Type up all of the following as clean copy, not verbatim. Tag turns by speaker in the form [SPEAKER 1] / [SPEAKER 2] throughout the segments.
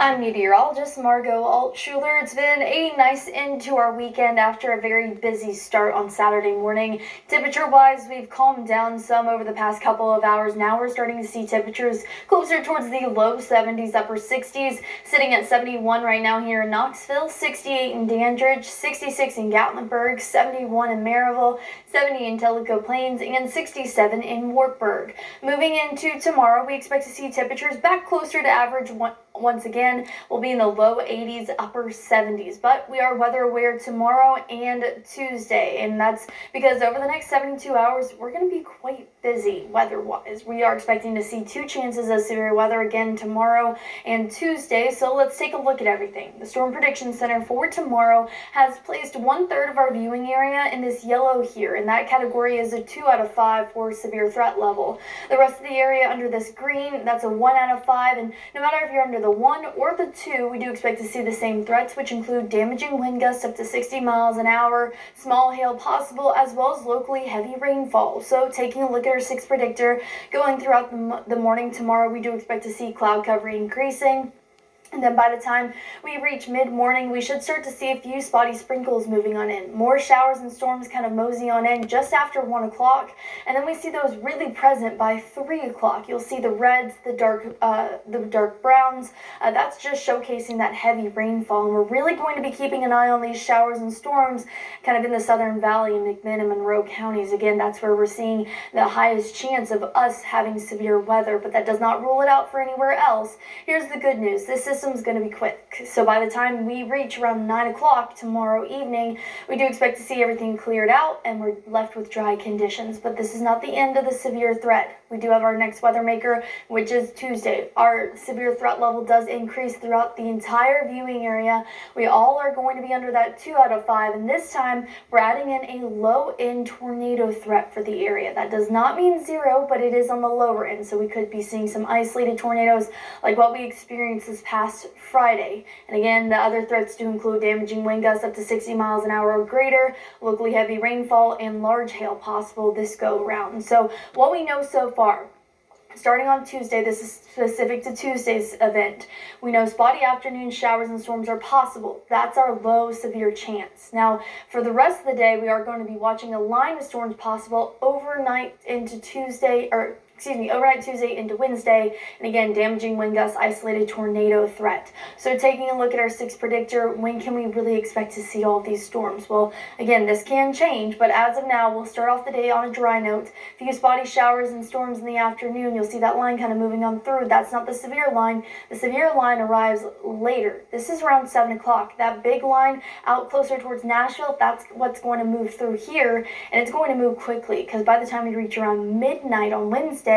[SPEAKER 1] I'm meteorologist Margot Altschuler. It's been a nice end to our weekend after a very busy start on Saturday morning. Temperature-wise, we've calmed down some over the past couple of hours. Now we're starting to see temperatures closer towards the low 70s, upper 60s, sitting at 71 right now here in Knoxville, 68 in Dandridge, 66 in Gatlinburg, 71 in Maryville, 70 in Tellico Plains, and 67 in Wartburg. Moving into tomorrow, we expect to see temperatures back closer to average once again. We'll be in the low 80s, upper 70s, but we are weather aware tomorrow and Tuesday, and that's because over the next 72 hours, we're going to be quite busy weather-wise. We are expecting to see 2 chances of severe weather again tomorrow and Tuesday, so let's take a look at everything. The Storm Prediction Center for tomorrow has placed 1/3 of our viewing area in this yellow here, and that category is a 2 out of 5 for severe threat level. The rest of the area under this green, that's a 1 out of 5, and no matter if you're under the 1 or the 2, we do expect to see the same threats, which include damaging wind gusts up to 60 miles an hour, small hail possible, as well as locally heavy rainfall. So taking a look at our 6 predictor, going throughout the morning tomorrow, we do expect to see cloud cover increasing. And then by the time we reach mid-morning, we should start to see a few spotty sprinkles moving on in. More showers and storms kind of mosey on in just after 1 o'clock. And then we see those really present by 3 o'clock. You'll see the reds, the dark browns. That's just showcasing that heavy rainfall. And we're really going to be keeping an eye on these showers and storms kind of in the Southern Valley and McMinn and Monroe counties. Again, that's where we're seeing the highest chance of us having severe weather, but that does not rule it out for anywhere else. Here's the good news. This system is going to be quick. So by the time we reach around 9 o'clock tomorrow evening, we do expect to see everything cleared out and we're left with dry conditions. But this is not the end of the severe threat. We do have our next weather maker, which is Tuesday. Our severe threat level does increase throughout the entire viewing area. We all are going to be under that 2 out of 5, and this time we're adding in a low-end tornado threat for the area. That does not mean 0, but it is on the lower end, so we could be seeing some isolated tornadoes like what we experienced this past Friday. And again, the other threats do include damaging wind gusts up to 60 miles an hour or greater, locally heavy rainfall, and large hail possible this go around. So what we know so far, starting on Tuesday, this is specific to Tuesday's event. We know spotty afternoon showers and storms are possible. That's our low severe chance. Now, for the rest of the day, we are going to be watching a line of storms possible overnight Tuesday into Wednesday, and again, damaging wind gusts, isolated tornado threat. So taking a look at our 6 predictor, when can we really expect to see all of these storms? Well, again, this can change, but as of now, we'll start off the day on a dry note. A few spotty showers and storms in the afternoon. You'll see that line kind of moving on through. That's not the severe line. The severe line arrives later. This is around 7 o'clock. That big line out closer towards Nashville, that's what's going to move through here, and it's going to move quickly because by the time we reach around midnight on Wednesday,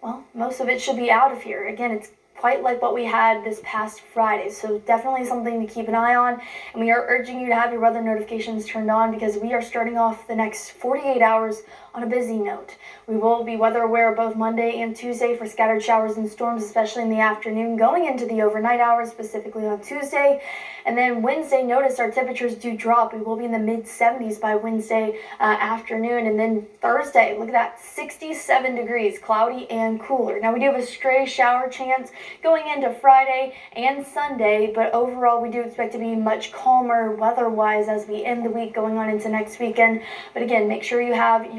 [SPEAKER 1] well, most of it should be out of here. Again, it's quite like what we had this past Friday, so definitely something to keep an eye on, and we are urging you to have your weather notifications turned on because we are starting off the next 48 hours on a busy note. We will be weather aware both Monday and Tuesday for scattered showers and storms, especially in the afternoon, going into the overnight hours, specifically on Tuesday. And then Wednesday, notice our temperatures do drop. We will be in the mid-70s by Wednesday afternoon. And then Thursday, look at that, 67 degrees, cloudy and cooler. Now we do have a stray shower chance going into Friday and Sunday, but overall we do expect to be much calmer weather-wise as we end the week going on into next weekend. But again, make sure you have your